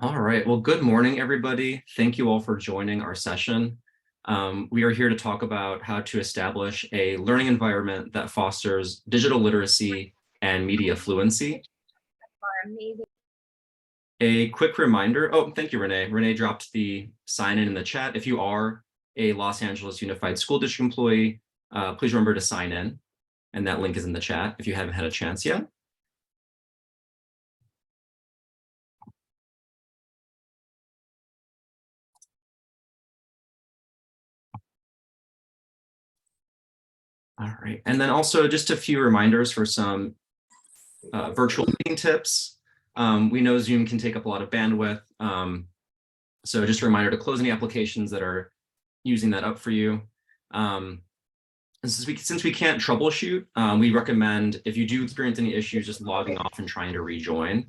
All right, well, good morning, everybody. Thank you all for joining our session. We are here to talk about how to establish a learning environment that fosters digital literacy and media fluency. A quick reminder, oh, thank you, Renee. Renee dropped the sign in the chat. If you are a Los Angeles Unified School District employee, please remember to sign in, and that link is in the chat if you haven't had a chance yet. All right, and then also just a few reminders for some virtual meeting tips. We know Zoom can take up a lot of bandwidth, so just a reminder to close any applications that are using that up for you. And since we can't troubleshoot, we recommend if you do experience any issues, just logging off and trying to rejoin.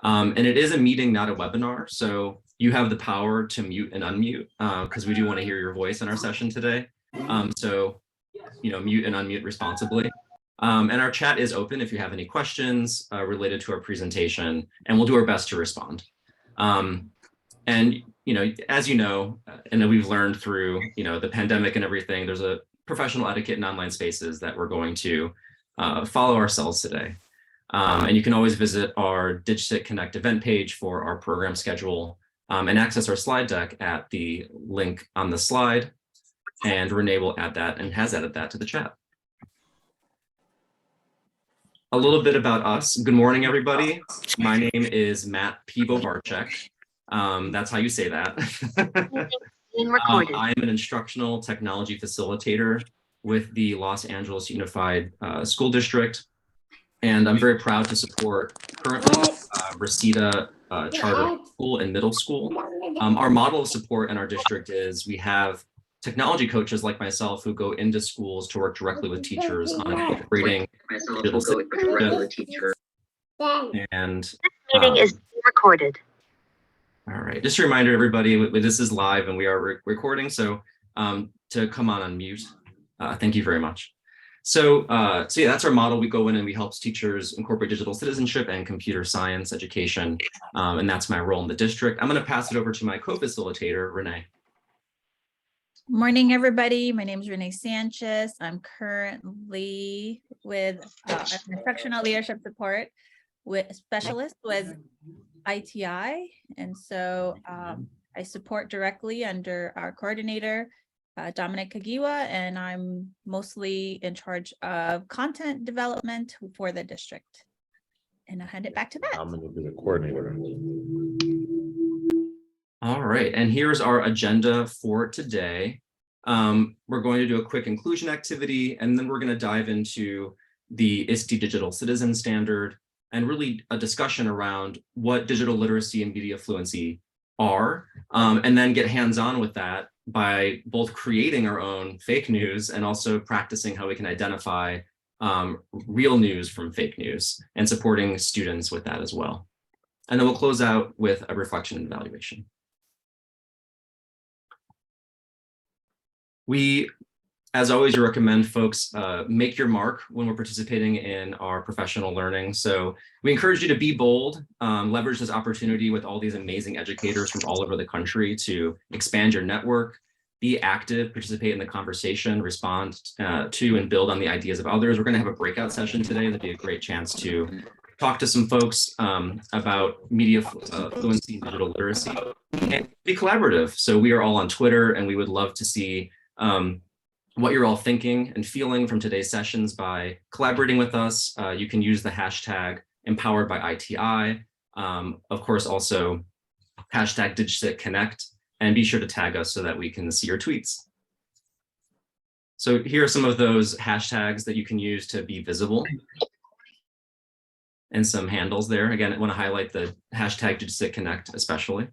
And it is a meeting, not a webinar, so you have the power to mute and unmute because we do want to hear your voice in our session today. So mute and unmute responsibly. And our chat is open if you have any questions related to our presentation, and we'll do our best to respond. And as you know, and we've learned through the pandemic and everything, there's a professional etiquette in online spaces that we're going to follow ourselves today. And you can always visit our DigCit Connect event page for our program schedule and access our slide deck at the link on the slide. And Renee will add that and has added that to the chat. A little bit about us. Good morning, everybody. My name is Matt Piwowarczyk. That's how you say that. I'm an instructional technology facilitator with the Los Angeles Unified School District. And I'm very proud to support currently Reseda Charter School and Middle School. Our model of support in our district is we have technology coaches like myself who go into schools to work directly with teachers on incorporating digital citizenship. And meeting is recorded. All right, just a reminder, everybody, this is live and we are recording, so to come on mute. Thank you very much. So yeah, that's our model. We go in and we help teachers incorporate digital citizenship and computer science education, and that's my role in the district. I'm going to pass it over to my co-facilitator, Renee. Morning, everybody. My name is Renee Sanchez. I'm currently with an instructional leadership support specialist with ITI. And so I support directly under our coordinator, Dominic Kagiwa, and I'm mostly in charge of content development for the district. And I'll hand it back to Matt. I'm going to be the coordinator. All right, and here's our agenda for today. We're going to do a quick inclusion activity, and then we're going to dive into the ISTE Digital Citizen Standard and really a discussion around what digital literacy and media fluency are, and then get hands-on with that by both creating our own fake news and also practicing how we can identify real news from fake news and supporting students with that as well. And then we'll close out with a reflection and evaluation. We, as always, recommend folks make your mark when we're participating in our professional learning. So we encourage you to be bold, leverage this opportunity with all these amazing educators from all over the country to expand your network, be active, participate in the conversation, respond to and build on the ideas of others. We're going to have a breakout session today. That'd be a great chance to talk to some folks about media fluency and digital literacy, and be collaborative. So we are all on Twitter, and we would love to see what you're all thinking and feeling from today's sessions by collaborating with us. You can use the hashtag empowered by ITI. Of course, also hashtag DigCit Connect, and be sure to tag us so that we can see your tweets. So here are some of those hashtags that you can use to be visible, and some handles there. Again, I want to highlight the hashtag DigCit Connect especially.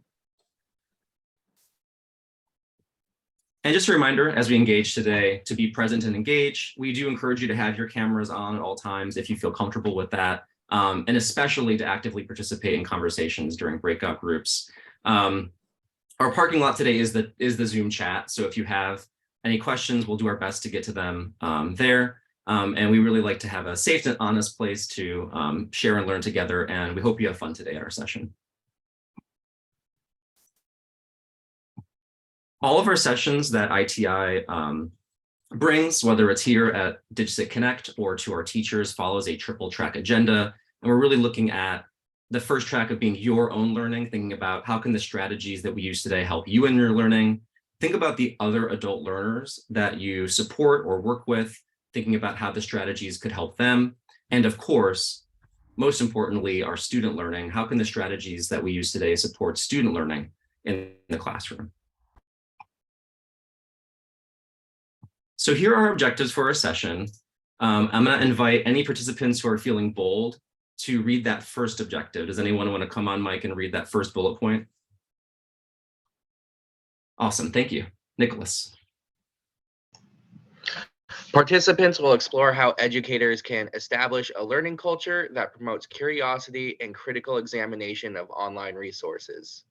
And just a reminder, as we engage today, to be present and engage. We do encourage you to have your cameras on at all times if you feel comfortable with that, and especially to actively participate in conversations during breakout groups. Our parking lot today is the Zoom chat, so if you have any questions, we'll do our best to get to them there. And we really like to have a safe and honest place to share and learn together, and we hope you have fun today at our session. All of our sessions that ITI brings, whether it's here at DigCit Connect or to our teachers, follows a triple track agenda. And we're really looking at the first track of being your own learning, thinking about how can the strategies that we use today help you in your learning. Think about the other adult learners that you support or work with, thinking about how the strategies could help them. And of course, most importantly, our student learning. How can the strategies that we use today support student learning in the classroom? So here are our objectives for our session. I'm going to invite any participants who are feeling bold to read that first objective. Does anyone want to come on mic and read that first bullet point? Awesome, thank you. Nicholas. Participants will explore how educators can establish a learning culture that promotes curiosity and critical examination of online resources.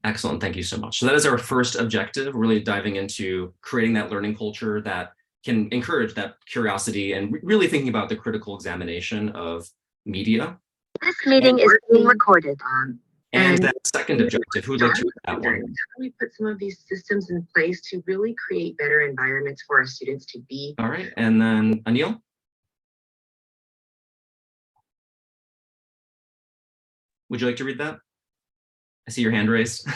Excellent, thank you so much. So that is our first objective, really diving into creating that learning culture that can encourage that curiosity and really thinking about the critical examination of media. This meeting is being recorded. And that second objective, who would like to read that one? How do we put some of these systems in place to really create better environments for our students to be? All right, and then Anil? Would you like to read that? I see your hand raised.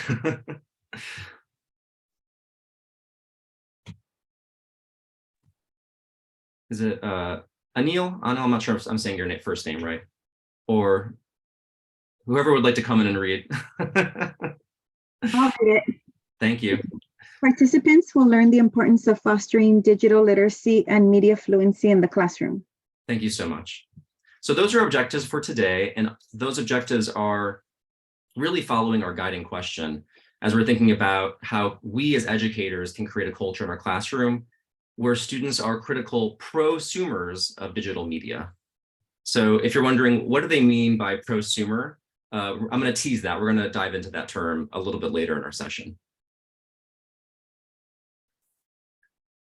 Is it Anil? Anil, I'm not sure if I'm saying your first name right. Or whoever would like to come in and read. I'll read it. Thank you. Participants will learn the importance of fostering digital literacy and media fluency in the classroom. Thank you so much. So those are objectives for today, and those objectives are really following our guiding question as we're thinking about how we as educators can create a culture in our classroom where students are critical prosumers of digital media. So if you're wondering, what do they mean by prosumer? I'm going to tease that. We're going to dive into that term a little bit later in our session.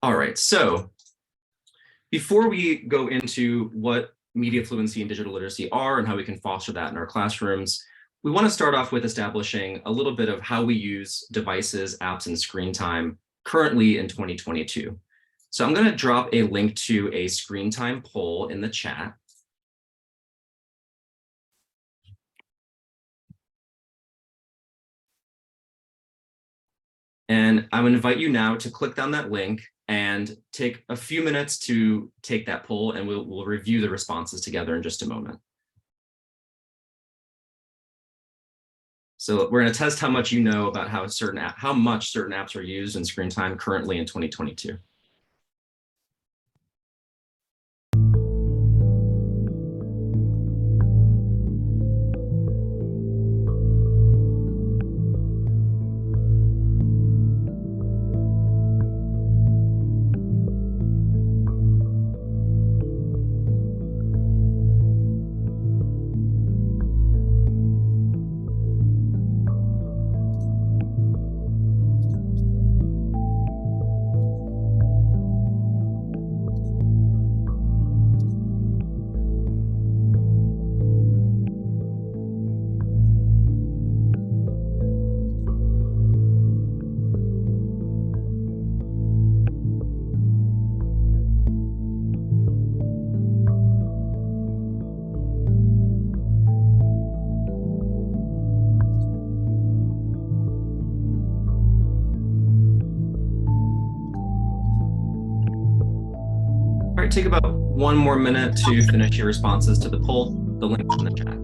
All right, so before we go into what media fluency and digital literacy are and how we can foster that in our classrooms, we want to start off with establishing a little bit of how we use devices, apps, and screen time currently in 2022. So I'm going to drop a link to a screen time poll in the chat. And I would invite you now to click on that link and take a few minutes to take that poll, and we'll review the responses together in just a moment. So we're going to test how much you know about how much certain apps are used in screen time currently in 2022. All right, take about 1 more minute to finish your responses to the poll. The link's in the chat.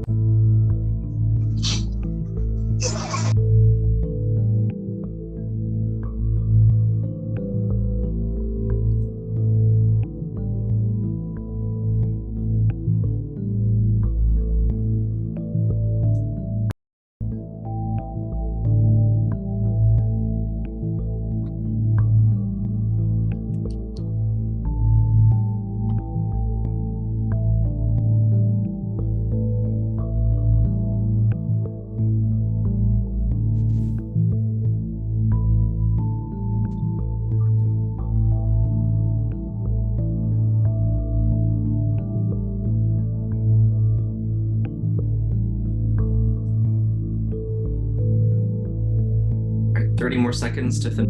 30 more seconds to finish.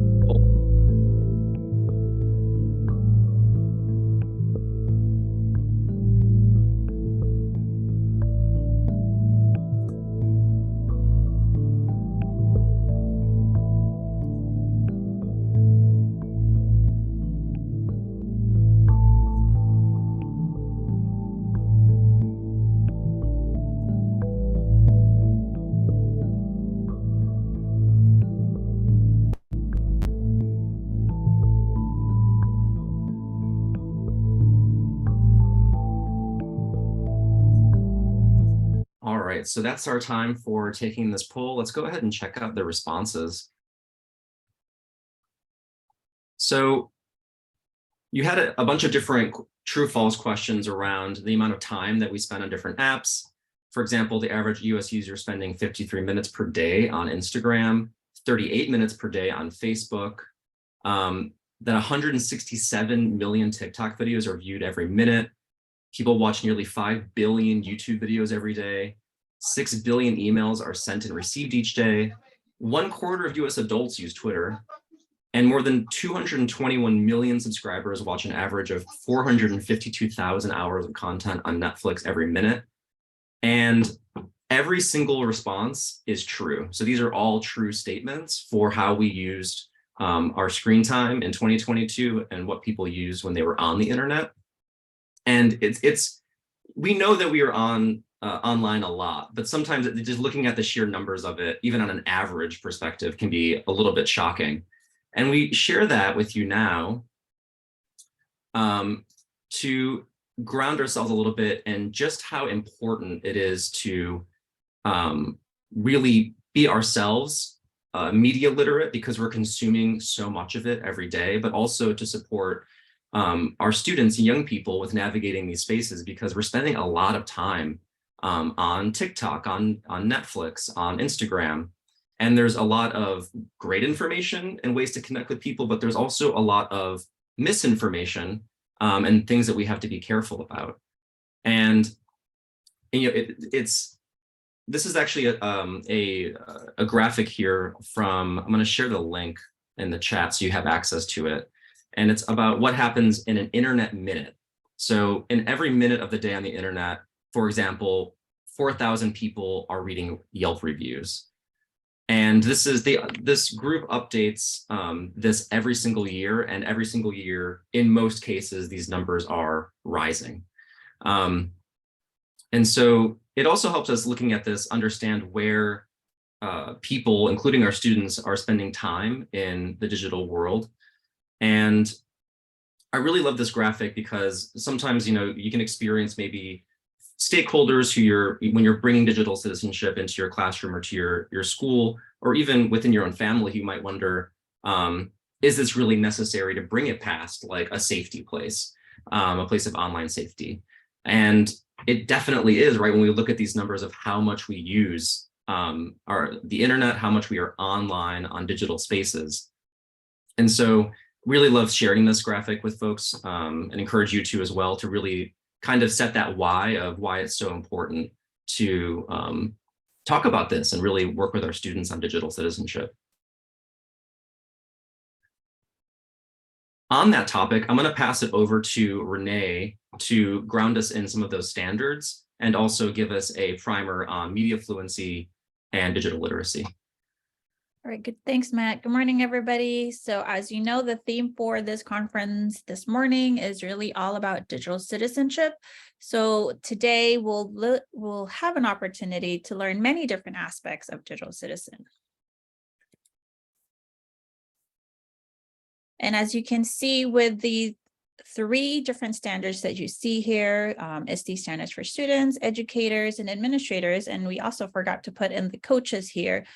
All right, so that's our time for taking this poll. Let's go ahead and check out the responses. So you had a bunch of different true-false questions around the amount of time that we spend on different apps. For example, the average US user spending 53 minutes per day on Instagram, 38 minutes per day on Facebook, that 167 million TikTok videos are viewed every minute. People watch nearly 5 billion YouTube videos every day. 6 billion emails are sent and received each day. 1/4 of US adults use Twitter. And more than 221 million subscribers watch an average of 452,000 hours of content on Netflix every minute. And every single response is true. So these are all true statements for how we used our screen time in 2022 and what people used when they were on the internet. And we know that we are online a lot, but sometimes just looking at the sheer numbers of it, even on an average perspective, can be a little bit shocking. And we share that with you now to ground ourselves a little bit in just how important it is to really be ourselves media literate, because we're consuming so much of it every day, but also to support our students and young people with navigating these spaces, because we're spending a lot of time on TikTok, on Netflix, on Instagram. And there's a lot of great information and ways to connect with people, but there's also a lot of misinformation and things that we have to be careful about. And you know, this is actually a graphic here from, I'm going to share the link in the chat so you have access to it. And it's about what happens in an internet minute. So in every minute of the day on the internet, for example, 4,000 people are reading Yelp reviews. And this group updates this every single year, and every single year, in most cases, these numbers are rising. And so it also helps us, looking at this, understand where people, including our students, are spending time in the digital world. And I really love this graphic because sometimes, you know, you can experience maybe stakeholders when you're bringing digital citizenship into your classroom or to your school, or even within your own family, you might wonder, is this really necessary to bring it past like a safety place, a place of online safety? And it definitely is, right? When we look at these numbers of how much we use the internet, how much we are online on digital spaces. And so really love sharing this graphic with folks and encourage you to as well, to really kind of set that why of why it's so important to talk about this and really work with our students on digital citizenship. On that topic, I'm going to pass it over to Renee to ground us in some of those standards and also give us a primer on media fluency and digital literacy. All right, good. Thanks, Matt. Good morning, everybody. So as you know, the theme for this conference this morning is really all about digital citizenship. So today we'll have an opportunity to learn many different aspects of digital citizen. And as you can see with the 3 different standards that you see here, ISTE standards for students, educators, and administrators, and we also forgot to put in the coaches here.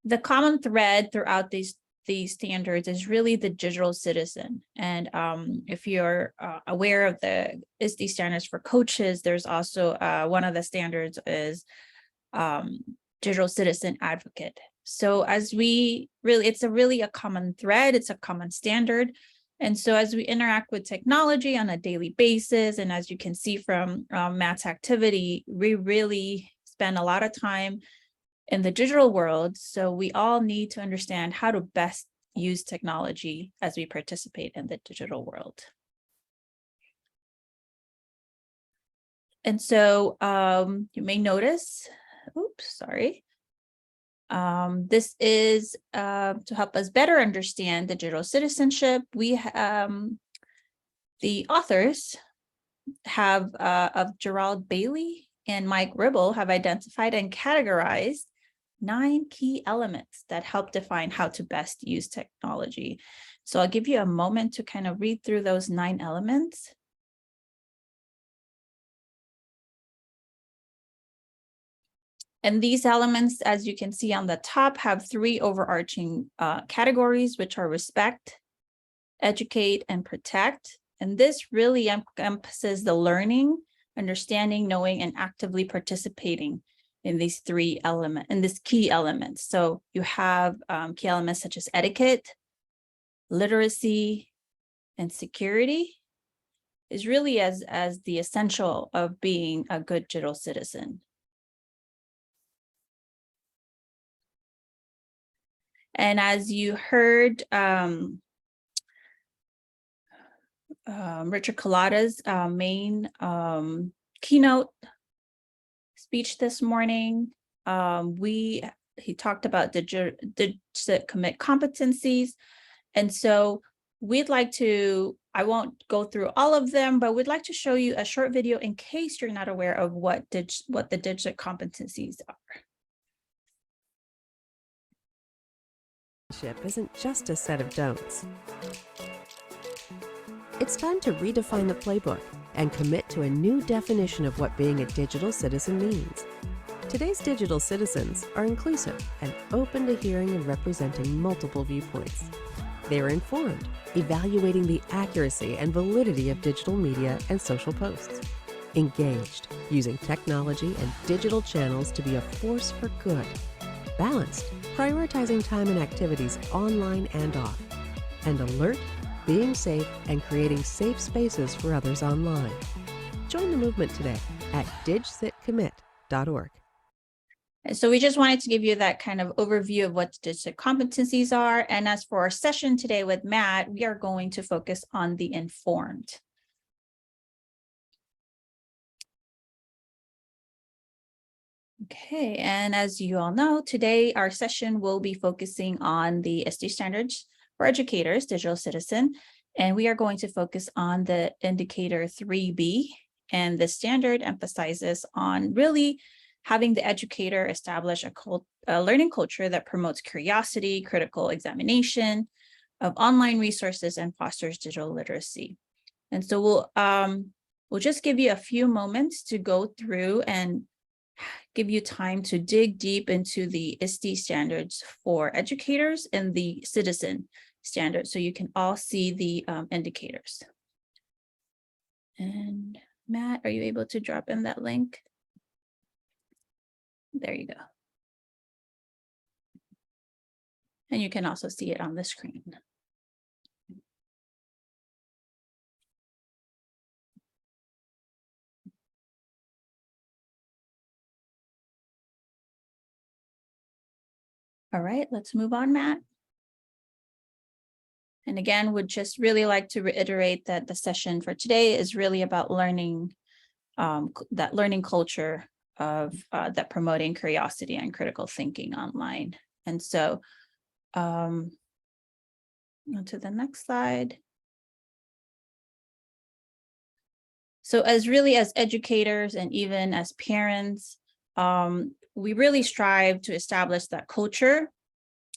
The common thread throughout these standards is really the digital citizen. And if you're aware of the ISTE standards for coaches, there's also one of the standards is digital citizen advocate. So as it's really a common thread, it's a common standard. And so as we interact with technology on a daily basis, and as you can see from Matt's activity, we really spend a lot of time in the digital world. So we all need to understand how to best use technology as we participate in the digital world. And so you may notice, oops, sorry. This is to help us better understand digital citizenship. We the authors have of Gerald Bailey and Mike Ribble have identified and categorized 9 key elements that help define how to best use technology. So I'll give you a moment to kind of read through those 9 elements. And these elements, as you can see on the top, have 3 overarching categories, which are respect, educate, and protect. And this really encompasses the learning, understanding, knowing, and actively participating in these 3 elements, in this key elements. So you have key elements such as etiquette, literacy, and security is really as the essential of being a good digital citizen. And as you heard, Richard Collada's main keynote speech this morning, he talked about DigCit Commit competencies. And so we'd like to, I won't go through all of them, but we'd like to show you a short video in case you're not aware of what the DigCit competencies are. Isn't just a set of don'ts. It's time to redefine the playbook and commit to a new definition of what being a digital citizen means. Today's digital citizens are inclusive and open to hearing and representing multiple viewpoints. They are informed, evaluating the accuracy and validity of digital media and social posts. Engaged, using technology and digital channels to be a force for good. Balanced, prioritizing time and activities online and off. And alert, being safe, and creating safe spaces for others online. Join the movement today at digcitcommit.org. And so we just wanted to give you that kind of overview of what DigCit competencies are. And as for our session today with Matt, we are going to focus on the informed. Okay, and as you all know, today our session will be focusing on the ISTE standards for educators, digital citizen, and we are going to focus on the indicator 3B, and the standard emphasizes on really having the educator establish a learning culture that promotes curiosity, critical examination of online resources, and fosters digital literacy. And so we'll just give you a few moments to go through and give you time to dig deep into the ISTE standards for educators and the citizen standards, so you can all see the indicators. And Matt, are you able to drop in that link? There you go. And you can also see it on the screen. All right, let's move on, Matt. And again, would just really like to reiterate that the session for today is really about learning, that learning culture of that promoting curiosity and critical thinking online. And so on to the next slide. So as educators and even as parents, we really strive to establish that culture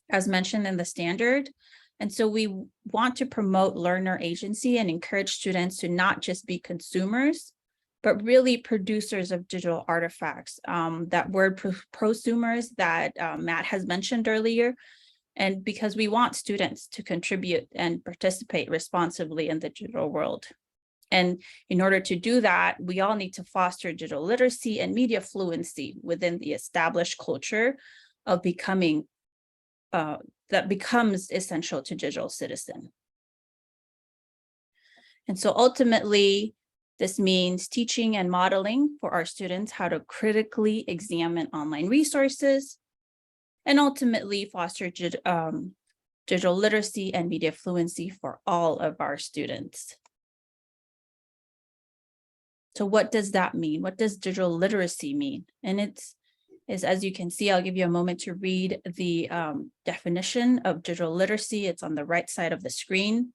as mentioned in the standard. And so we want to promote learner agency and encourage students to not just be consumers, but really producers of digital artifacts. That word prosumers that Matt has mentioned earlier. And because we want students to contribute and participate responsibly in the digital world. And in order to do that, we all need to foster digital literacy and media fluency within the established culture of becoming, that becomes essential to digital citizen. And so ultimately, this means teaching and modeling for our students how to critically examine online resources, and ultimately foster digital literacy and media fluency for all of our students. So what does that mean? What does digital literacy mean? And it's as you can see, I'll give you a moment to read the definition of digital literacy. It's on the right side of the screen.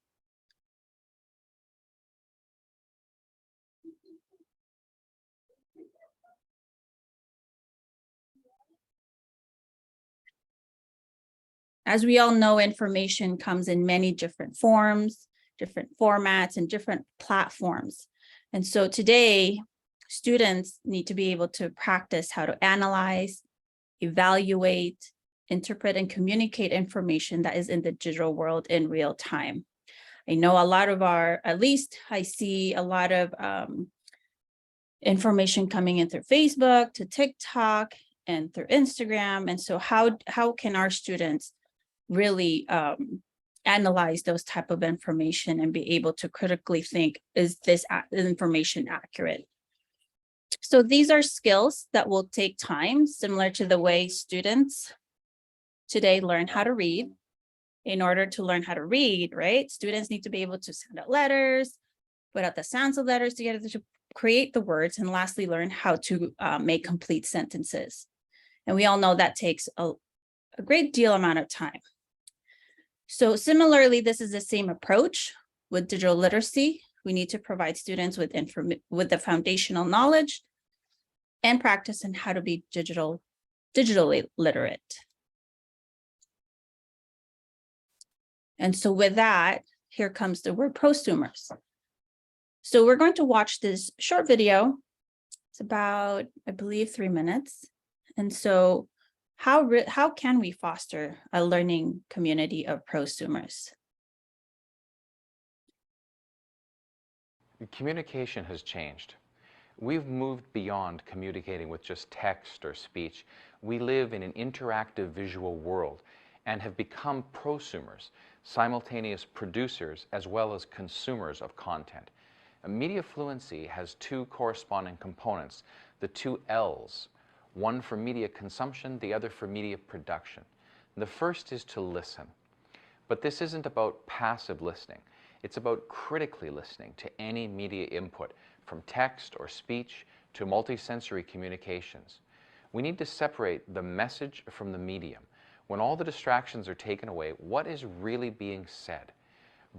As we all know, information comes in many different forms, different formats, and different platforms. And so today, students need to be able to practice how to analyze, evaluate, interpret, and communicate information that is in the digital world in real time. I know a lot of at least I see a lot of information coming in through Facebook, to TikTok, and through Instagram. And so how can our students really analyze those type of information and be able to critically think, is this information accurate? So these are skills that will take time, similar to the way students today learn how to read. In order to learn how to read, right, students need to be able to send out letters, put out the sounds of letters together to create the words, and lastly, learn how to make complete sentences. And we all know that takes a great deal amount of time. So similarly, this is the same approach with digital literacy. We need to provide students with the foundational knowledge and practice on how to be digitally literate. And so with that, here comes the word prosumers. So we're going to watch this short video. It's about, I believe, 3 minutes. And so how can we foster a learning community of prosumers? Communication has changed. We've moved beyond communicating with just text or speech. We live in an interactive visual world and have become prosumers, simultaneous producers as well as consumers of content. Media fluency has two corresponding components, the two L's, one for media consumption, the other for media production. The first is to listen, but this isn't about passive listening. It's about critically listening to any media input, from text or speech to multisensory communications. We need to separate the message from the medium. When all the distractions are taken away, what is really being said?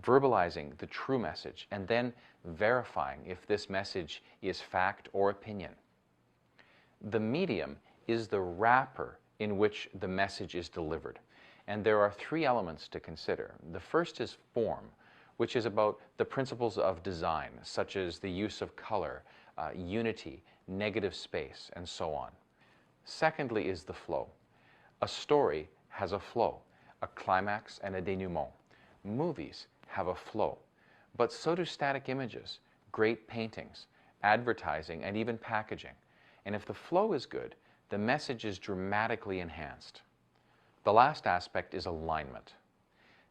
Verbalizing the true message and then verifying if this message is fact or opinion. The medium is the wrapper in which the message is delivered. And there are three elements to consider. The first is form, which is about the principles of design, such as the use of color, unity, negative space, and so on. Secondly is the flow. A story has a flow, a climax and a denouement. Movies have a flow, but so do static images, great paintings, advertising, and even packaging. And if the flow is good, the message is dramatically enhanced. The last aspect is alignment.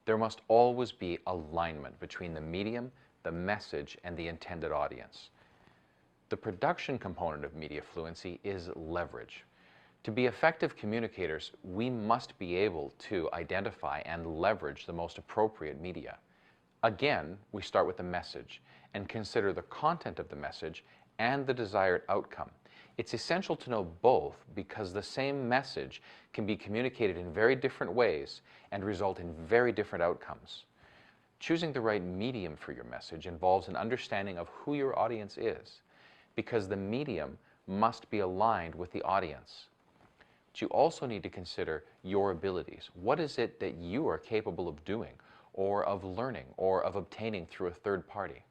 There must always be alignment between the medium, the message, and the intended audience. The production component of media fluency is leverage. To be effective communicators, we must be able to identify and leverage the most appropriate media. Again, we start with the message and consider the content of the message and the desired outcome. It's essential to know both because the same message can be communicated in very different ways and result in very different outcomes. Choosing the right medium for your message involves an understanding of who your audience is, because the medium must be aligned with the audience. But you also need to consider your abilities. What is it that you are capable of doing, or of learning, or of obtaining through a third party?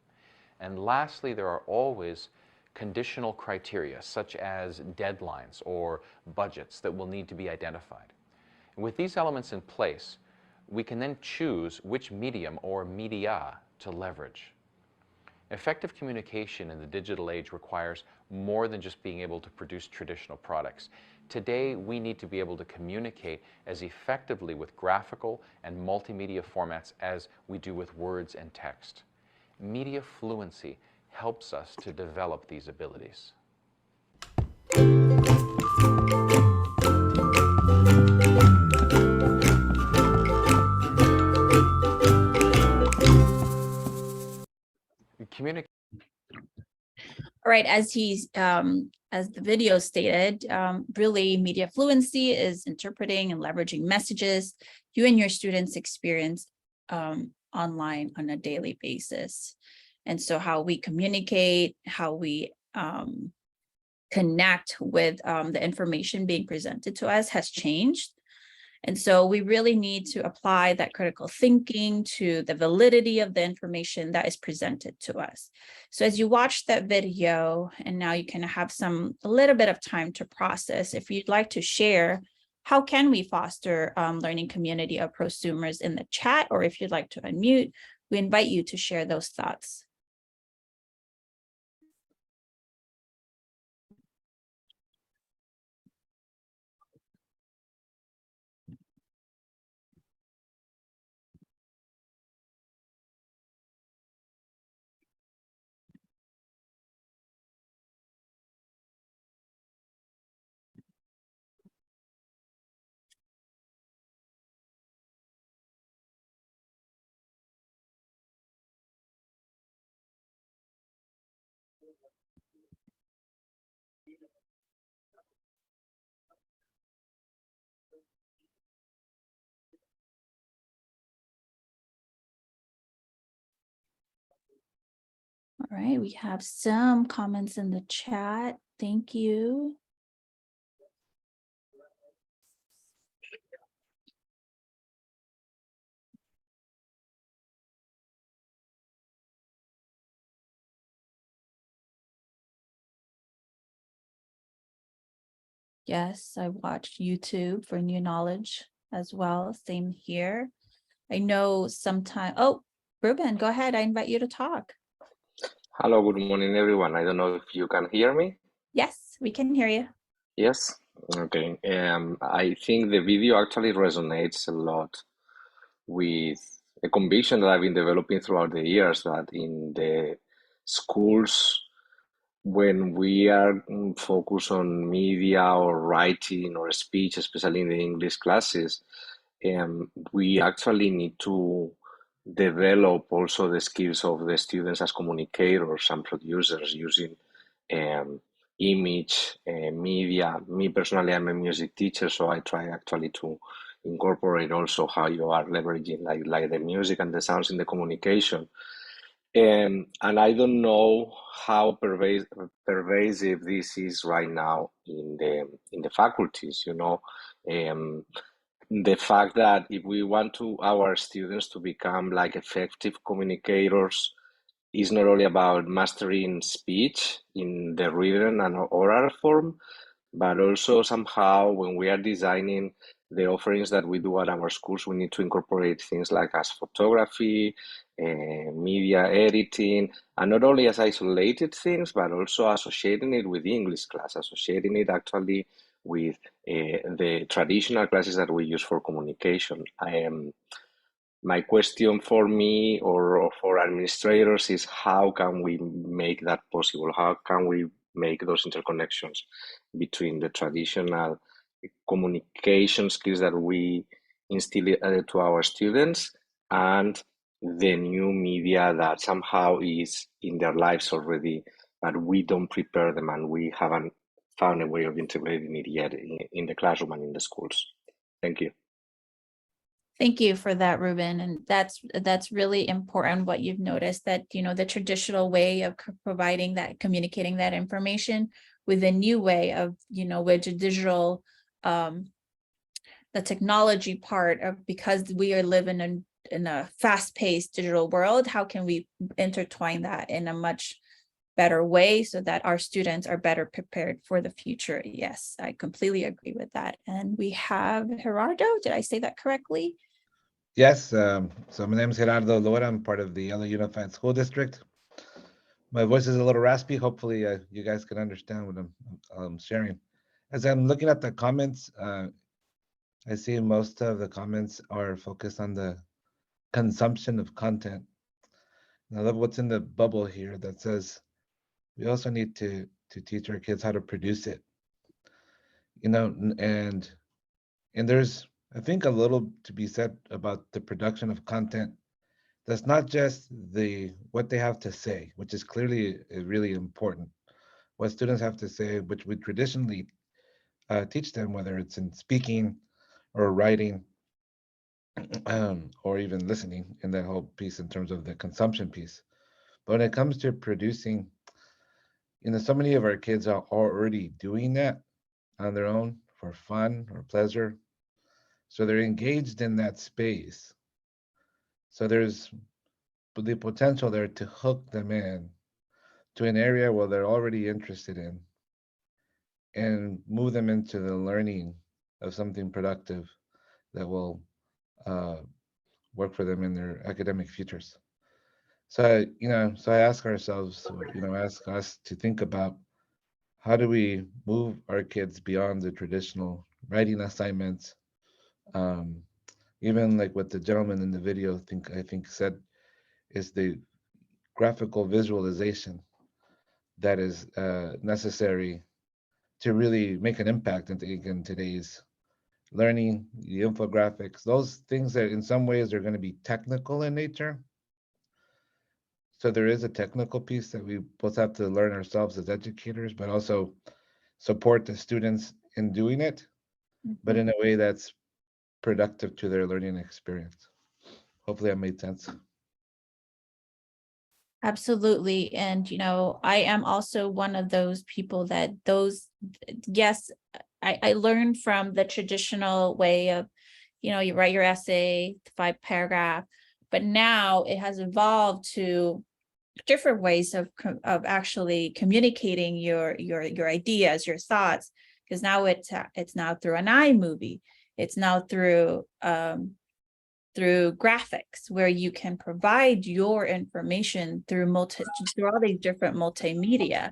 And lastly, there are always conditional criteria, such as deadlines or budgets that will need to be identified. And with these elements in place, we can then choose which medium or media to leverage. Effective communication in the digital age requires more than just being able to produce traditional products. Today, we need to be able to communicate as effectively with graphical and multimedia formats as we do with words and text. Media fluency helps us to develop these abilities. right, as the video stated, really media fluency is interpreting and leveraging messages you and your students experience online on a daily basis. And so how we communicate, how we connect with the information being presented to us has changed. And so we really need to apply that critical thinking to the validity of the information that is presented to us. So as you watch that video, and now you can have a little bit of time to process, if you'd like to share, how can we foster learning community of prosumers in the chat, or if you'd like to unmute, we invite you to share those thoughts. All right, we have some comments in the chat. Thank you. Yes, I watched YouTube for new knowledge as well. Same here. I know sometimes, oh, Ruben, go ahead. I invite you to talk. Hello, good morning, everyone. I don't know if you can hear me. Yes, we can hear you. Yes? Okay. I think the video actually resonates a lot with a conviction that I've been developing throughout the years that in the schools, when we are focused on media or writing or speech, especially in the English classes, we actually need to develop also the skills of the students as communicators and producers using image, media. Me personally, I'm a music teacher, so I try actually to incorporate also how you are leveraging like the music and the sounds in the communication. And I don't know how pervasive this is right now in the faculties, you know. The fact that if we want our students to become like effective communicators is not only about mastering speech in the written and oral form, but also somehow when we are designing the offerings that we do at our schools, we need to incorporate things like as photography, media editing, and not only as isolated things, but also associating it with English class, associating it actually with the traditional classes that we use for communication. My question for me or for administrators is how can we make that possible? How can we make those interconnections between the traditional communication skills that we instill to our students and the new media that somehow is in their lives already, but we don't prepare them and we haven't found a way of integrating it yet in the classroom and in the schools. Thank you. Thank you for that, Ruben. And that's really important what you've noticed, that, you know, the traditional way of providing that, communicating that information with a new way of, you know, with digital, the technology part of, because we are living in a fast-paced digital world, how can we intertwine that in a much better way so that our students are better prepared for the future? Yes, I completely agree with that. And we have Gerardo. Did I say that correctly? Yes, so my name is Gerardo Lora. I'm part of the LA Unified School District. My voice is a little raspy. Hopefully you guys can understand what I'm sharing. As I'm looking at the comments, I see most of the comments are focused on the consumption of content. And I love what's in the bubble here that says we also need to teach our kids how to produce it. You know, and there's, I think, a little to be said about the production of content. That's not just what they have to say, which is clearly really important, what students have to say, which we traditionally teach them, whether it's in speaking or writing, or even listening in that whole piece in terms of the consumption piece. But when it comes to producing, so many of our kids are already doing that on their own for fun or pleasure. So they're engaged in that space. So there's the potential there to hook them in to an area where they're already interested in and move them into the learning of something productive that will work for them in their academic futures. So, I ask ourselves, ask us to think about how do we move our kids beyond the traditional writing assignments. Even like what the gentleman in the video I think said is the graphical visualization that is necessary to really make an impact in today's learning, the infographics, those things that in some ways are going to be technical in nature. So there is a technical piece that we both have to learn ourselves as educators, but also support the students in doing it, but in a way that's productive to their learning experience. Hopefully that made sense. Absolutely. And, I am also one of those people that yes, I learned from the traditional way of, you write your essay, 5-paragraph, but now it has evolved to different ways of actually communicating your ideas, your thoughts, because now it's now through an iMovie. It's now through graphics where you can provide your information through all these different multimedia.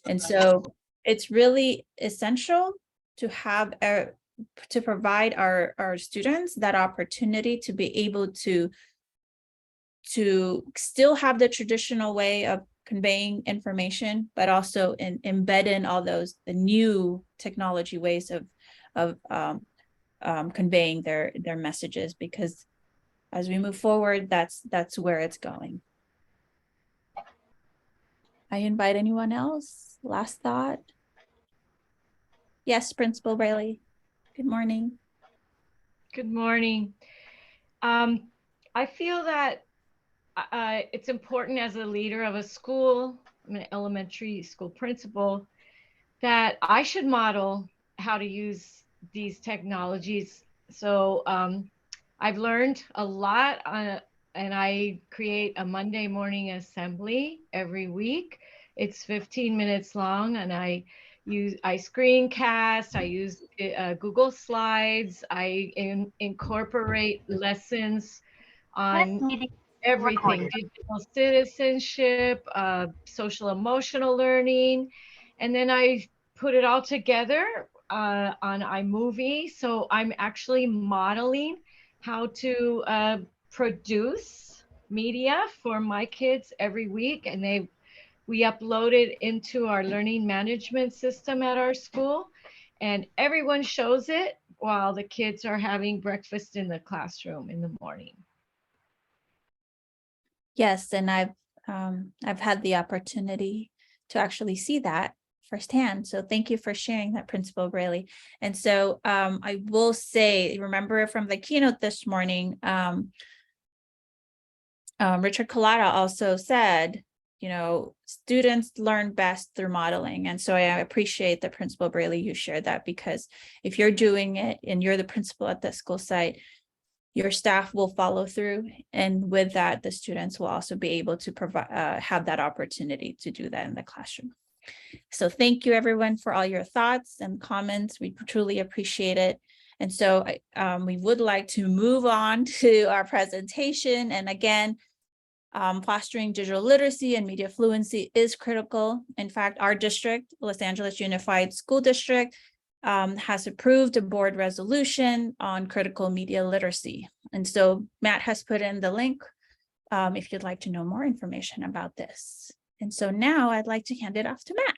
And so it's really essential to have to provide our students that opportunity to be able to still have the traditional way of conveying information, but also embed in all the new technology ways of conveying their messages, because as we move forward, that's where it's going. I invite anyone else. Last thought. Yes, Principal Braley. Good morning. Good morning. I feel that it's important as a leader of a school, I'm an elementary school principal, that I should model how to use these technologies. So I've learned a lot and I create a Monday morning assembly every week. It's 15 minutes long, and I screencast, I use Google Slides, I incorporate lessons on everything, digital citizenship, social emotional learning, and then I put it all together on iMovie. So I'm actually modeling how to produce media for my kids every week, and we upload it into our learning management system at our school, and everyone shows it while the kids are having breakfast in the classroom in the morning. Yes, and I've had the opportunity to actually see that firsthand. So thank you for sharing that, Principal Braley. And so I will say, remember from the keynote this morning, Richard Collada also said, students learn best through modeling. And so I appreciate that, Principal Braley, you shared that, because if you're doing it and you're the principal at the school site, your staff will follow through. And with that, the students will also be able to provide, have that opportunity to do that in the classroom. So thank you, everyone, for all your thoughts and comments. We truly appreciate it. And so we would like to move on to our presentation. And again, fostering digital literacy and media fluency is critical. In fact, our district, Los Angeles Unified School District, has approved a board resolution on critical media literacy. And so Matt has put in the link if you'd like to know more information about this. And so now I'd like to hand it off to Matt.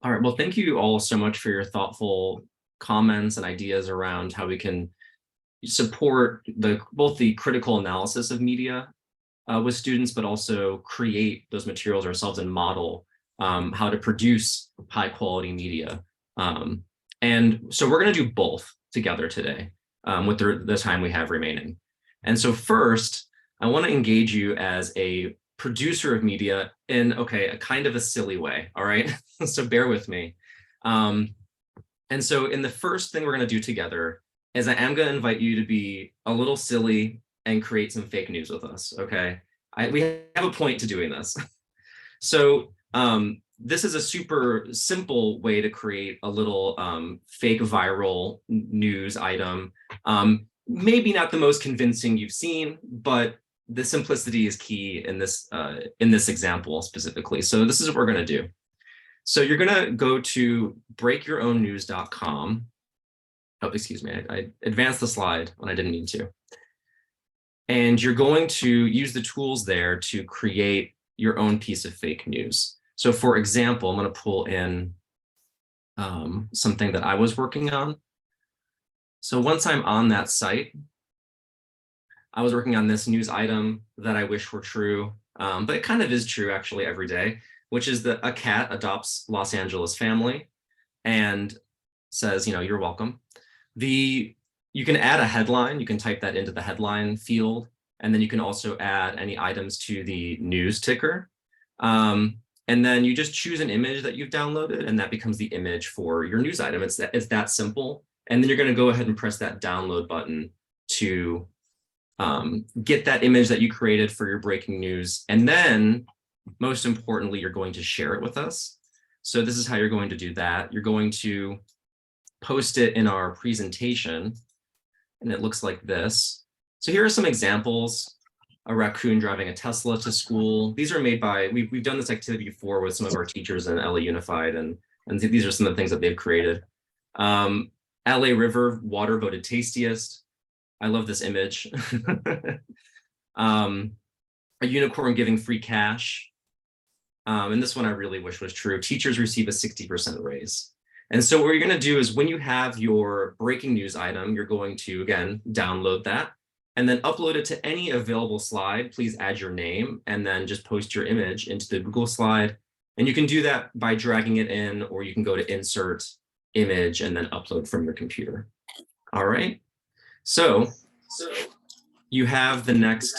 All right, well, thank you all so much for your thoughtful comments and ideas around how we can support both the critical analysis of media with students, but also create those materials ourselves and model how to produce high quality media. And so we're going to do both together today with the time we have remaining. And so first, I want to engage you as a producer of media in, a kind of a silly way, all right? So bear with me. And so in the first thing we're going to do together is I am going to invite you to be a little silly and create some fake news with us, okay? We have a point to doing this. So this is a super simple way to create a little fake viral news item. Maybe not the most convincing you've seen, but the simplicity is key in this example specifically. So this is what we're going to do. So you're going to go to breakyourownnews.com. Oh, excuse me, I advanced the slide when I didn't need to. And you're going to use the tools there to create your own piece of fake news. So for example, I'm going to pull in something that I was working on. So once I'm on that site, I was working on this news item that I wish were true, but it kind of is true actually every day, which is that a cat adopts Los Angeles family and says, you're welcome. You can add a headline, you can type that into the headline field, and then you can also add any items to the news ticker. And then you just choose an image that you've downloaded, and that becomes the image for your news item. It's that simple. And then you're going to go ahead and press that download button to get that image that you created for your breaking news. And then, most importantly, you're going to share it with us. So this is how you're going to do that. You're going to post it in our presentation, and it looks like this. So here are some examples. A raccoon driving a Tesla to school. These are made by, we've done this activity before with some of our teachers in LA Unified, and these are some of the things that they've created. LA River water voted tastiest. I love this image. A unicorn giving free cash. And this one I really wish was true. Teachers receive a 60% raise. And so what you're going to do is when you have your breaking news item, you're going to, again, download that and then upload it to any available slide. Please add your name and then just post your image into the Google slide. And you can do that by dragging it in, or you can go to insert image and then upload from your computer. All right. So you have the next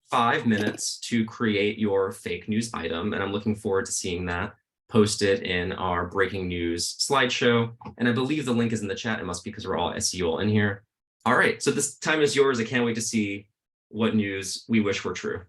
5 minutes to create your fake news item. And I'm looking forward to seeing that posted in our breaking news slideshow. And I believe the link is in the chat. It must be because we're all SEO in here. All right, so this time is yours. I can't wait to see what news we wish were true.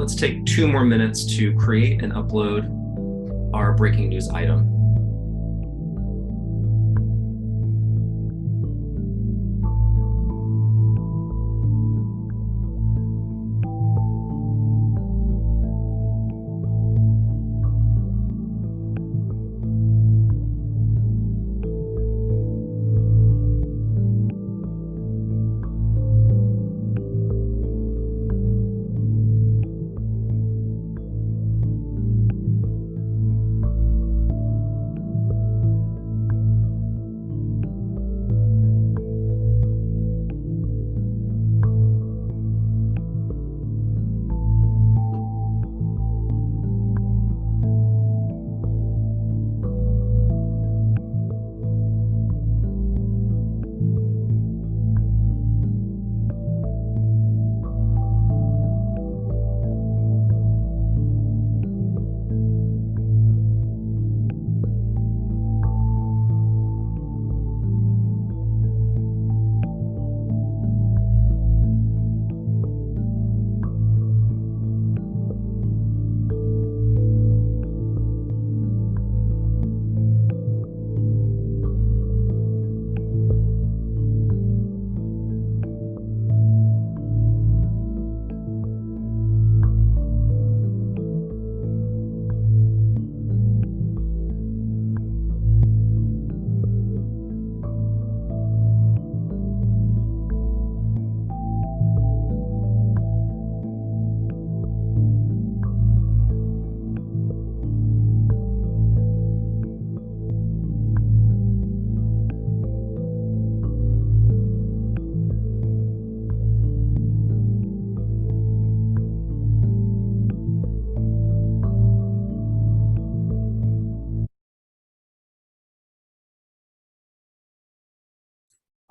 let's take 2 more minutes to create and upload our breaking news item.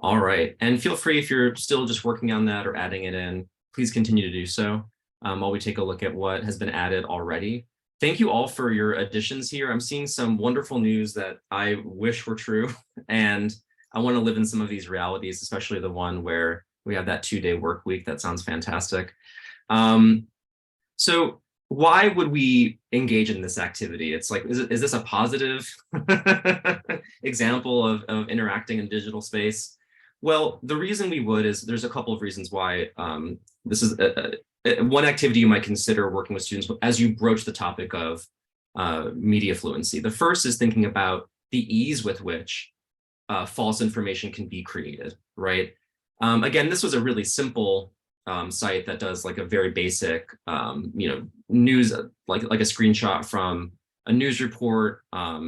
All right, and feel free if you're still just working on that or adding it in, please continue to do so while we take a look at what has been added already. Thank you all for your additions here. I'm seeing some wonderful news that I wish were true, and I want to live in some of these realities, especially the one where we have that 2-day work week. That sounds fantastic. So why would we engage in this activity? It's like, is this a positive example of interacting in digital space? Well, the reason we would is there's a couple of reasons why this is one activity you might consider working with students as you broach the topic of media fluency. The first is thinking about the ease with which false information can be created, right? Again, this was a really simple site that does like a very basic, news, like a screenshot from a news report.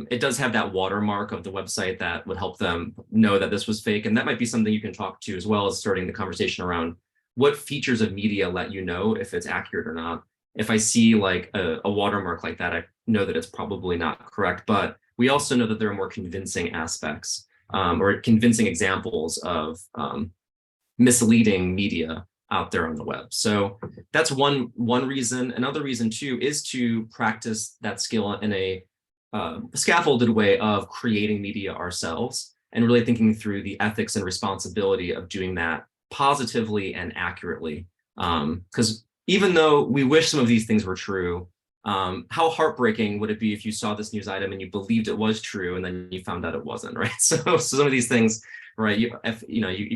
It does have that watermark of the website that would help them know that this was fake. And that might be something you can talk to, as well as starting the conversation around what features of media let you know if it's accurate or not. If I see like a watermark like that, I know that it's probably not correct. But we also know that there are more convincing aspects or convincing examples of misleading media out there on the web. So that's one reason. Another reason too is to practice that skill in a scaffolded way of creating media ourselves and really thinking through the ethics and responsibility of doing that positively and accurately. Because even though we wish some of these things were true, how heartbreaking would it be if you saw this news item and you believed it was true and then you found out it wasn't, right? So some of these things, right, you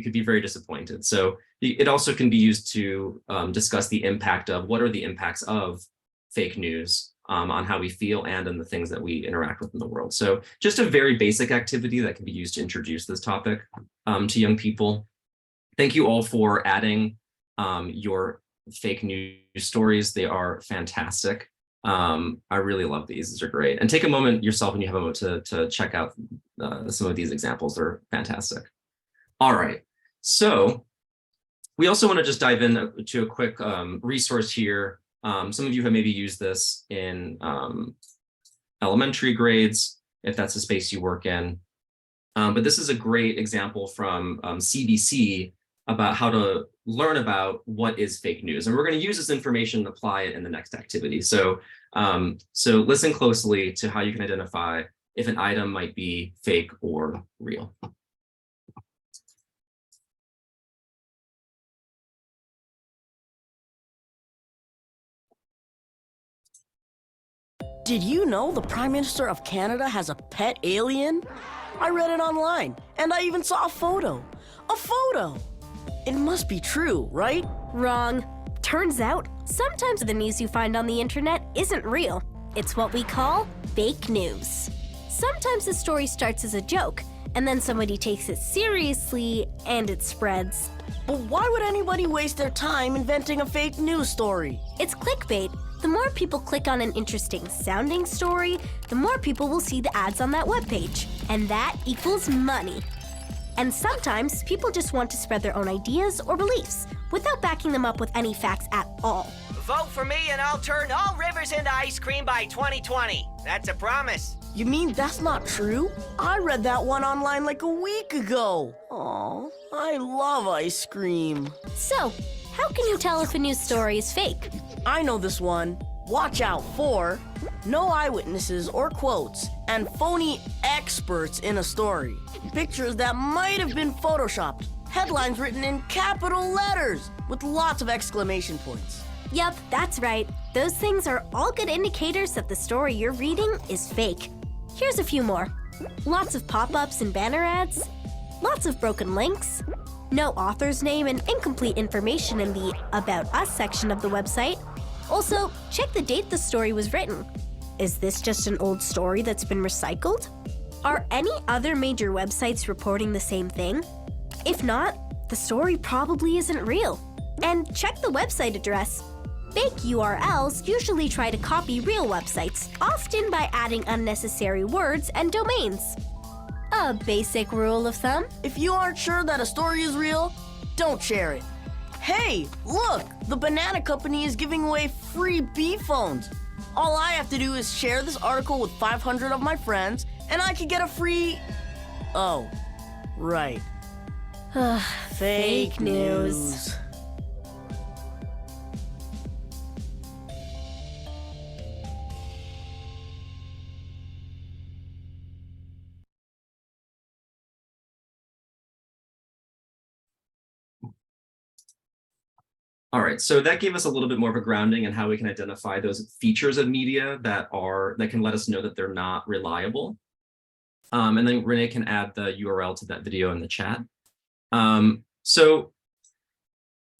could be very disappointed. So it also can be used to discuss the impact of what are the impacts of fake news on how we feel and in the things that we interact with in the world. So just a very basic activity that can be used to introduce this topic to young people. Thank you all for adding your fake news stories. They are fantastic. I really love these. These are great. And take a moment yourself when you have a moment to check out some of these examples. They're fantastic. All right. So we also want to just dive into a quick resource here. Some of you have maybe used this in elementary grades, if that's the space you work in. But this is a great example from CBC about how to learn about what is fake news. And we're going to use this information and apply it in the next activity. So, so listen closely to how you can identify if an item might be fake or real. Did you know the Prime Minister of Canada has a pet alien? I read it online, and I even saw a photo. A photo! It must be true, right? Wrong. Turns out, sometimes the news you find on the internet isn't real. It's what we call fake news. Sometimes the story starts as a joke, and then somebody takes it seriously, and it spreads. But why would anybody waste their time inventing a fake news story? It's clickbait. The more people click on an interesting sounding story, the more people will see the ads on that webpage. And that equals money. And sometimes people just want to spread their own ideas or beliefs without backing them up with any facts at all. Vote for me and I'll turn all rivers into ice cream by 2020. That's a promise. You mean that's not true? I read that one online like a week ago. Aw, I love ice cream. So, how can you tell if a news story is fake? I know this one. Watch out for no eyewitnesses or quotes and phony experts in a story. Pictures that might have been photoshopped. Headlines written in capital letters with lots of exclamation points. Yep, that's right. Those things are all good indicators that the story you're reading is fake. Here's a few more. Lots of pop-ups and banner ads. Lots of broken links. No author's name and incomplete information in the About Us section of the website. Also, check the date the story was written. Is this just an old story that's been recycled? Are any other major websites reporting the same thing? If not, the story probably isn't real. And check the website address. Fake URLs usually try to copy real websites, often by adding unnecessary words and domains. A basic rule of thumb: if you aren't sure that a story is real, don't share it. Hey, look! The banana company is giving away free bee phones. All I have to do is share this article with 500 of my friends, and I can get a free... Oh, right. Fake news. All right, so that gave us a little bit more of a grounding in how we can identify those features of media that can let us know that they're not reliable. And then Renee can add the URL to that video in the chat. So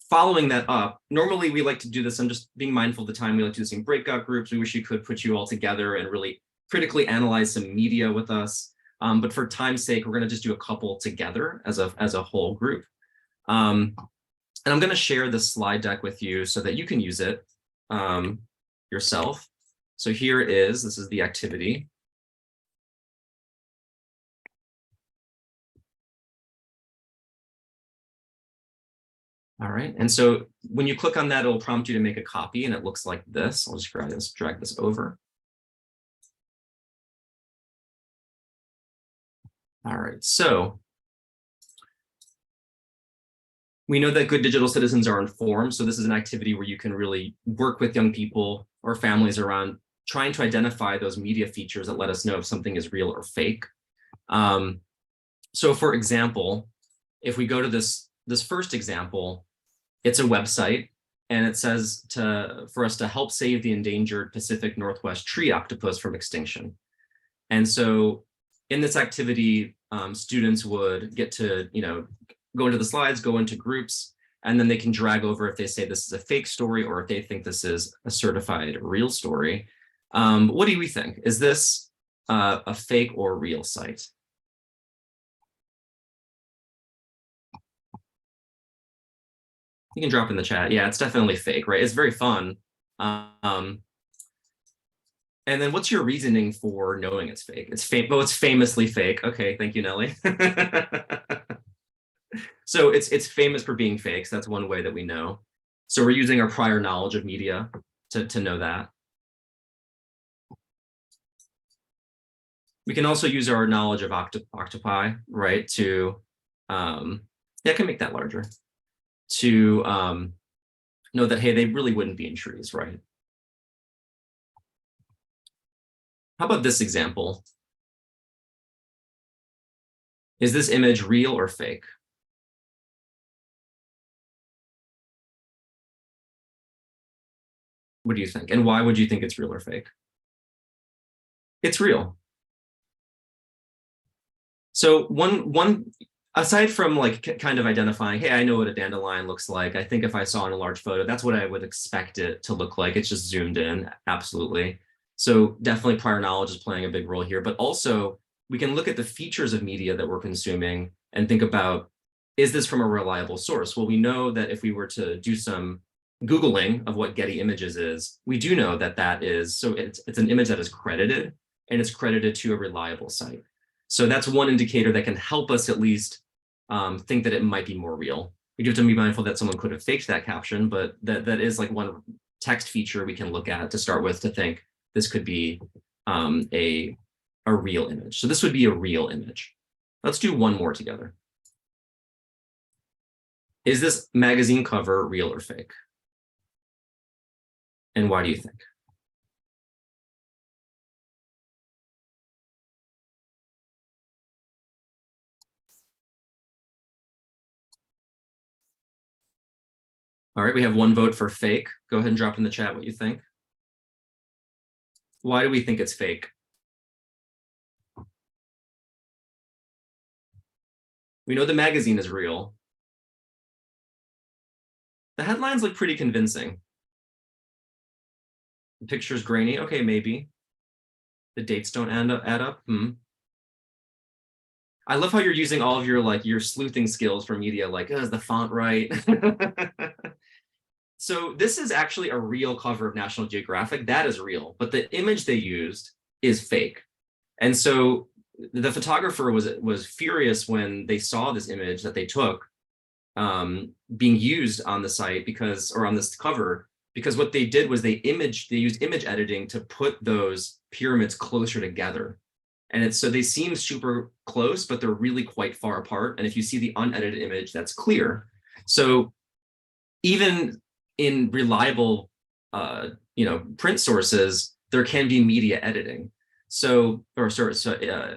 following that up, normally we like to do this, I'm just being mindful of the time, we like to do this in breakout groups. We wish you could put you all together and really critically analyze some media with us. But for time's sake, we're gonna just do a couple together as a whole group. And I'm going to share this slide deck with you so that you can use it yourself. So here this is the activity. All right, and so when you click on that, it'll prompt you to make a copy, and it looks like this. I'll just drag this over. All right, so we know that good digital citizens are informed. So this is an activity where you can really work with young people or families around trying to identify those media features that let us know if something is real or fake. So for example, if we go to this first example, it's a website and it says for us to help save the endangered Pacific Northwest tree octopus from extinction. And so in this activity, students would get to, go into the slides, go into groups, and then they can drag over if they say this is a fake story or if they think this is a certified real story. What do we think? Is this a fake or real site? You can drop in the chat. Yeah, it's definitely fake, right? It's very fun. And then what's your reasoning for knowing it's fake? It's famously fake. Okay, thank you, Nelly. So it's famous for being fake. So that's one way that we know. So we're using our prior knowledge of media to know that. We can also use our knowledge of octopi, right? To, yeah, I can make that larger. To know that, hey, they really wouldn't be in trees, right? How about this example? Is this image real or fake? What do you think? And why would you think it's real or fake? It's real. So one aside from like kind of identifying, hey, I know what a dandelion looks like. I think if I saw in a large photo, that's what I would expect it to look like. It's just zoomed in, absolutely. So definitely prior knowledge is playing a big role here, but also we can look at the features of media that we're consuming and think about, is this from a reliable source? Well, we know that if we were to do some Googling of what Getty Images is, we do know that that is, so it's an image that is credited, and it's credited to a reliable site. So that's one indicator that can help us at least think that it might be more real. We do have to be mindful that someone could have faked that caption, but that is like one text feature we can look at to start with to think this could be a real image. So this would be a real image. Let's do one more together. Is this magazine cover real or fake? And why do you think? All right, we have one vote for fake. Go ahead and drop in the chat what you think. Why do we think it's fake? We know the magazine is real. The headlines look pretty convincing. The picture's grainy. Okay, maybe. The dates don't add up. I love how you're using all of your sleuthing skills for media, like, is the font right? So this is actually a real cover of National Geographic. That is real, but the image they used is fake. And so the photographer was furious when they saw this image that they took being used on the site or on this cover, because what they did was they used image editing to put those pyramids closer together. And so they seem super close, but they're really quite far apart. And if you see the unedited image, that's clear. So even in reliable, print sources, there can be media editing.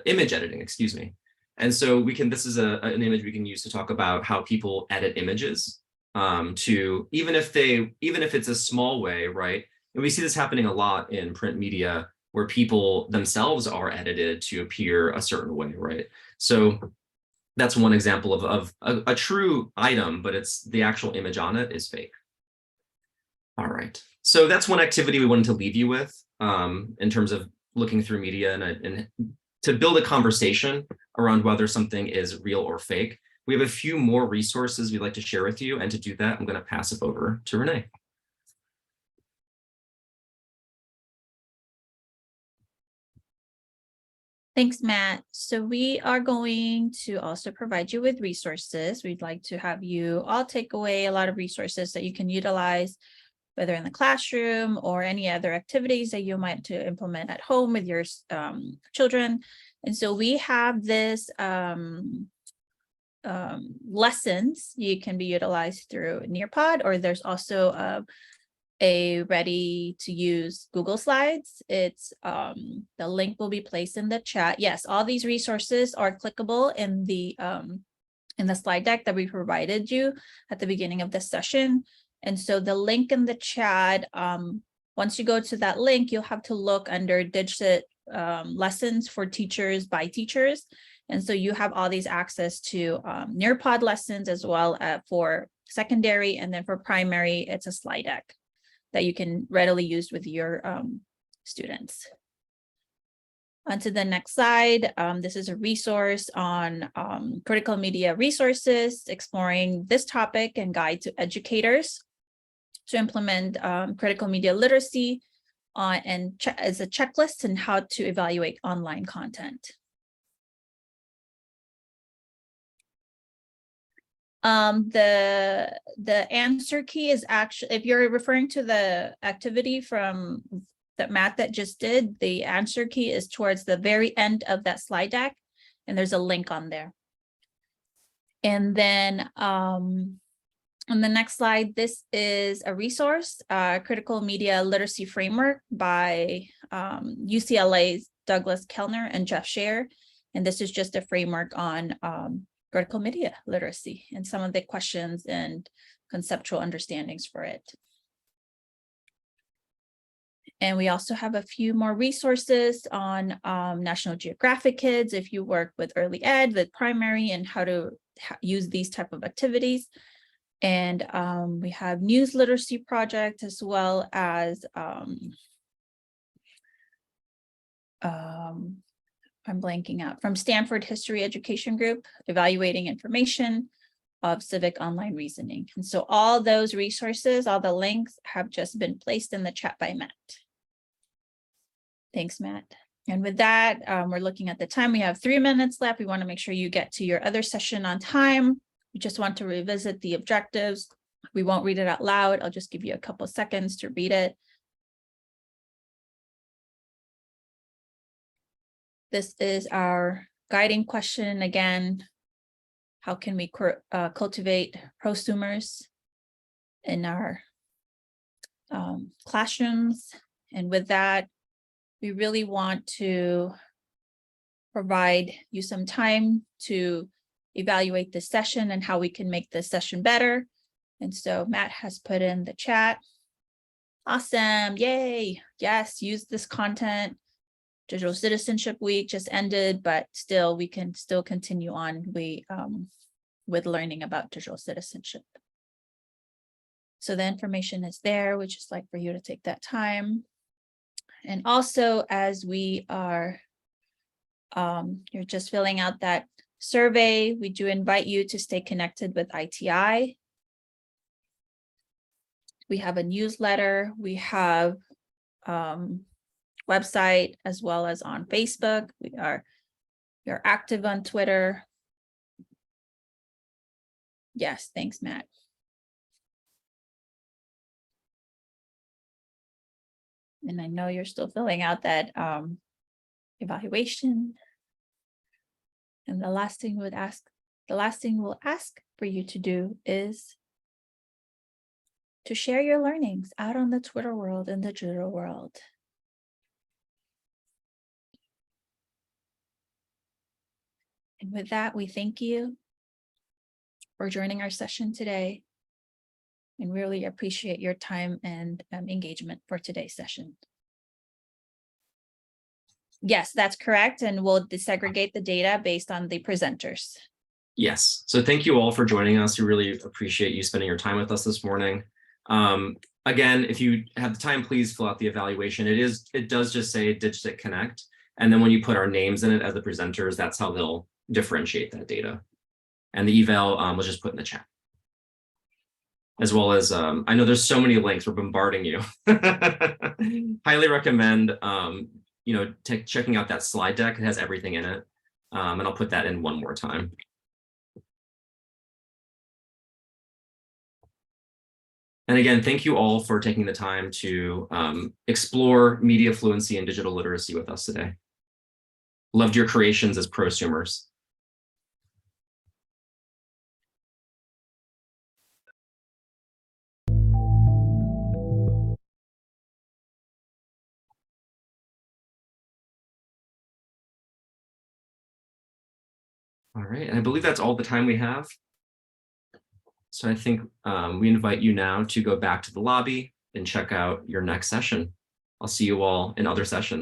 Image editing, excuse me. And so this is an image we can use to talk about how people edit images to, even if it's a small way, right? And we see this happening a lot in print media where people themselves are edited to appear a certain way, right? So that's one example of a true item, but it's the actual image on it is fake. All right, so that's one activity we wanted to leave you with in terms of looking through media and to build a conversation around whether something is real or fake. We have a few more resources we'd like to share with you, and to do that, I'm going to pass it over to Renee. Thanks, Matt. So we are going to also provide you with resources. We'd like to have you all take away a lot of resources that you can utilize, whether in the classroom or any other activities that you might to implement at home with your children. And so we have this lessons you can be utilized through Nearpod, or there's also a ready to use Google Slides. It's the link will be placed in the chat. Yes, all these resources are clickable in the slide deck that we provided you at the beginning of the session. And so the link in the chat, once you go to that link, you'll have to look under DigCit lessons for teachers by teachers. And so you have all these access to Nearpod lessons as well for secondary, and then for primary, it's a slide deck that you can readily use with your students. On to the next slide. This is a resource on critical media resources, exploring this topic and guide to educators to implement critical media literacy as a checklist and how to evaluate online content. The answer key is actually, if you're referring to the activity from that Matt that just did, the answer key is towards the very end of that slide deck, and there's a link on there. And then on the next slide, this is a resource, Critical Media Literacy Framework by UCLA's Douglas Kellner and Jeff Scher. And this is just a framework on critical media literacy and some of the questions and conceptual understandings for it. And we also have a few more resources on National Geographic Kids if you work with early ed, with primary, and how to use these type of activities. And we have news literacy project, as well as I'm blanking out, from Stanford History Education Group, evaluating information of civic online reasoning. And so all those resources, all the links have just been placed in the chat by Matt. Thanks, Matt. And with that, we're looking at the time. We have 3 minutes left. We want to make sure you get to your other session on time. We just want to revisit the objectives. We won't read it out loud. I'll just give you a couple seconds to read it. This is our guiding question again. How can we cultivate prosumers in our classrooms? And with that, we really want to provide you some time to evaluate the session and how we can make this session better. And so Matt has put in the chat. Awesome, yay. Yes, use this content. Digital Citizenship Week just ended, but still we can still continue on with learning about digital citizenship. So the information is there. We just like for you to take that time. And also, as we are, you're just filling out that survey, we do invite you to stay connected with ITI. We have a newsletter, we have website, as well as on Facebook. You're active on Twitter. Yes, thanks, Matt. And I know you're still filling out that evaluation. And the last thing we'll ask for you to do is to share your learnings out on the Twitter world and the digital world. And with that, we thank you for joining our session today, and really appreciate your time and engagement for today's session. Yes, that's correct. And we'll desegregate the data based on the presenters. Yes. So thank you all for joining us. We really appreciate you spending your time with us this morning. Again, if you have the time, please fill out the evaluation. It does just say DigCit Connect. And then when you put our names in it as the presenters, that's how they'll differentiate that data. And the eval was just put in the chat. As well as, I know there's so many links, we're bombarding you. Highly recommend, checking out that slide deck. It has everything in it. And I'll put that in one more time. And again, thank you all for taking the time to explore media fluency and digital literacy with us today. Loved your creations as prosumers. All right, and I believe that's all the time we have. So I think we invite you now to go back to the lobby and check out your next session. I'll see you all in other sessions.